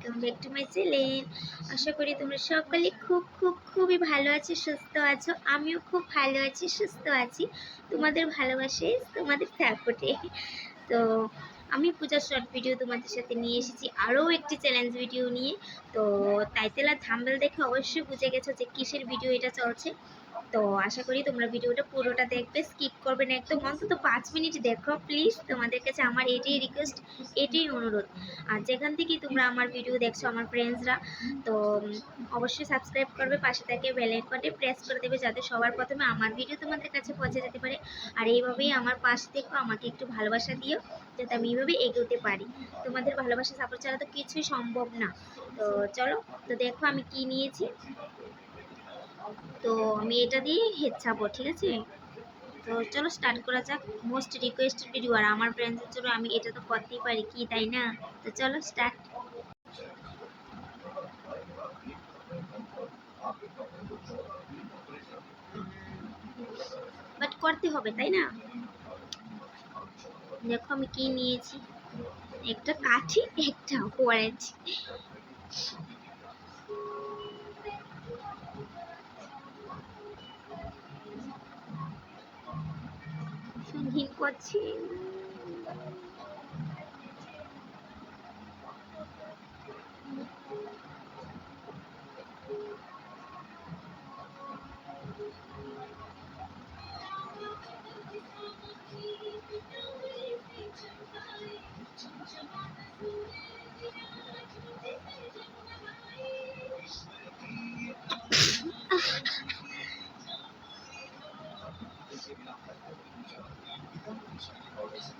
Welcome back to my channel. আশা করি তোমরা সকলে খুবই ভালো আছো, সুস্থ আছো। আমিও খুব ভালো আছি, সুস্থ আছি তোমাদের ভালোবাসায়, তোমাদের সাপোর্টে। তো আমি পূজার শর্ট ভিডিও তোমাদের সাথে নিয়ে এসেছি, আরও একটি চ্যালেঞ্জ ভিডিও নিয়ে। তো টাইটেল আর থাম্বনেল দেখে অবশ্যই বুঝে গেছো যে কিসের ভিডিও এটা চলছে। তো আশা করি তোমরা ভিডিওটা পুরোটা দেখবে, স্কিপ করবে না একদম, অন্তত 5 মিনিট দেখো প্লিজ। তোমাদের কাছে আমার এটাই রিকোয়েস্ট, এটাই অনুরোধ। আর যেখান থেকে তোমরা আমার ভিডিও দেখছো আমার ফ্রেন্ডসরা, তো অবশ্যই সাবস্ক্রাইব করবে, পাশে থেকে বেল আইকনটি প্রেস করে দেবে যাতে সবার প্রথমে আমার ভিডিও তোমাদের কাছে পৌঁছে যেতে পারে। আর এইভাবেই আমার পাশে থেকো, আমাকে একটু ভালোবাসা দিও যাতে আমি এইভাবে এগোতে পারি। তোমাদের ভালোবাসা সাপোর্ট ছাড়া তো কিছুই সম্ভব না। তো চলো, তো দেখো আমি কি নিয়েছি। তো আমি এটা দিয়ে হেচ্ছাবো, ঠিক আছে? তো চলো স্টার্ট করা যাক। মোস্ট রিকোয়েস্টেড ভিডিও, আর আমার ফ্রেন্ডসদের জন্য আমি এটা তো করতেই পারি, কি তাই না? তো চলো স্টার্ট। বাট করতে হবে, তাই না? দেখো আমি কি নিয়েছি, একটা কাঠি, একটা অরেঞ্জ। সঙ্গীন করছি।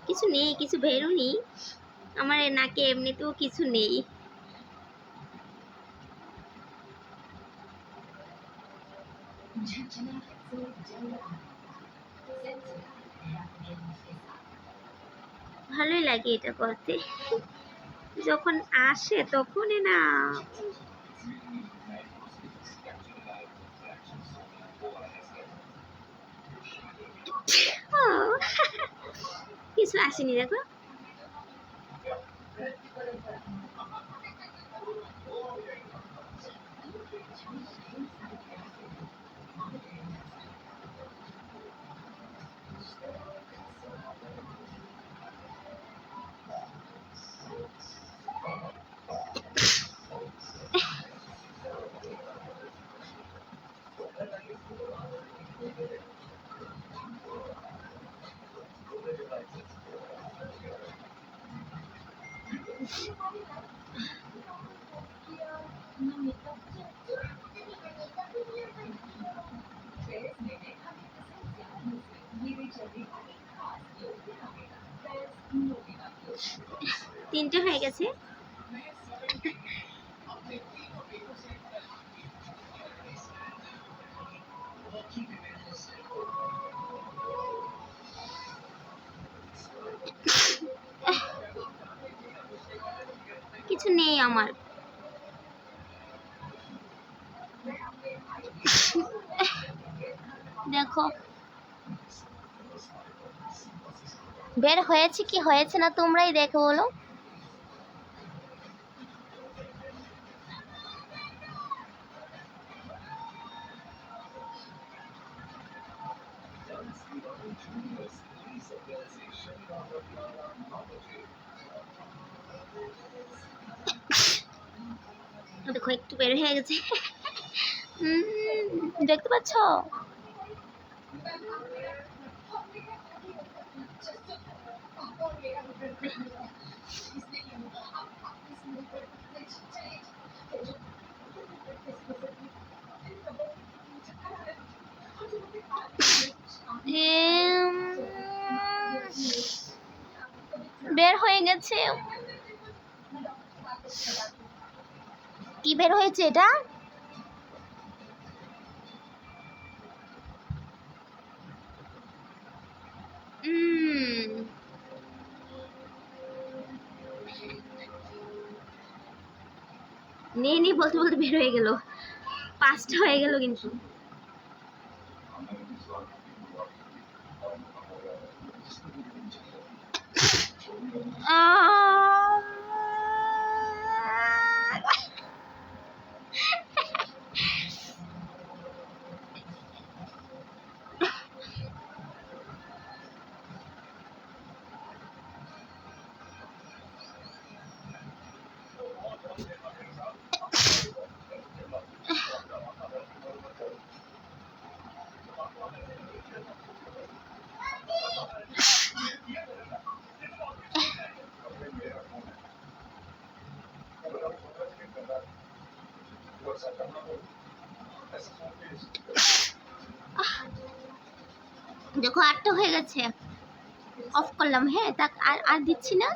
কিছু নেই, কিছু বেরোনি আমার নাকে, এমনিতেও কিছু নেই। ভালোই লাগে এটা করতে, যখন আসে তখনই না। কিছু আসেনি, দেখো। তিনটে হয়ে গেছে। কিছু নেই আমার। দেখো বের হয়েছে কি হয়েছে না, তোমরাই দেখো বলো। দেখো একটু বের হয়ে গেছে। দেখতে পাচ্ছ? বের হয়ে গেছে। কি বের হয়েছে এটা? নেই বলতে বলতে বের হয়ে গেল। 5টা হয়ে গেল কিন্তু। দেখো 8টা হয়ে গেছে, অফ করলাম। হ্যাঁ, তা আর আর দিচ্ছি না।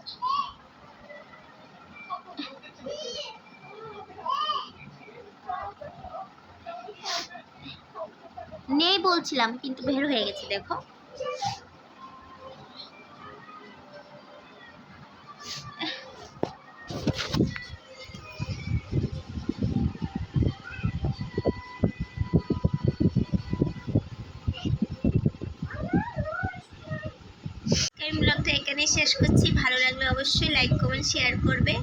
নেই বলছিলাম, কিন্তু বের হয়ে গেছে দেখো। এই ব্লগটা এখানেই শেষ করছি। ভালো লাগলে অবশ্যই লাইক কমেন্ট শেয়ার করবে,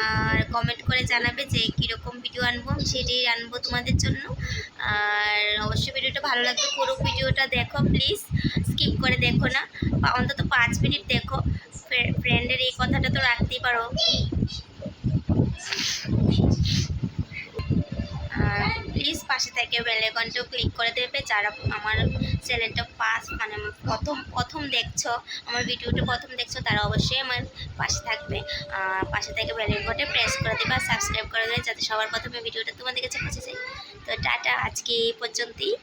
আর কমেন্ট করে জানাবে যে কীরকম ভিডিও আনবো, সেটাই আনবো তোমাদের জন্য। আর অবশ্যই ভিডিওটা ভালো লাগবে, পুরো ভিডিওটা দেখো প্লিজ, স্কিপ করে দেখো না, বা অন্তত 5 মিনিট দেখো। ফ্রেন্ডের এই কথাটা তো রাখতেই পারো। প্লিজ পাশে থেকে বেল আইকনটাও ক্লিক করে দেবে, যারা আমার চ্যানেলটা মানে প্রথম প্রথম দেখছো, আমার ভিডিওটা প্রথম দেখছো, তারা অবশ্যই আমার পাশে থাকবে। পাশে থেকে বেল আইকনটা প্রেস করে দেবে আর সাবস্ক্রাইব করে দেবে, যাতে সবার প্রথমে ভিডিওটা তোমাদের কাছে পৌঁছে যায়। তো টাটা, আজকে এই পর্যন্তই।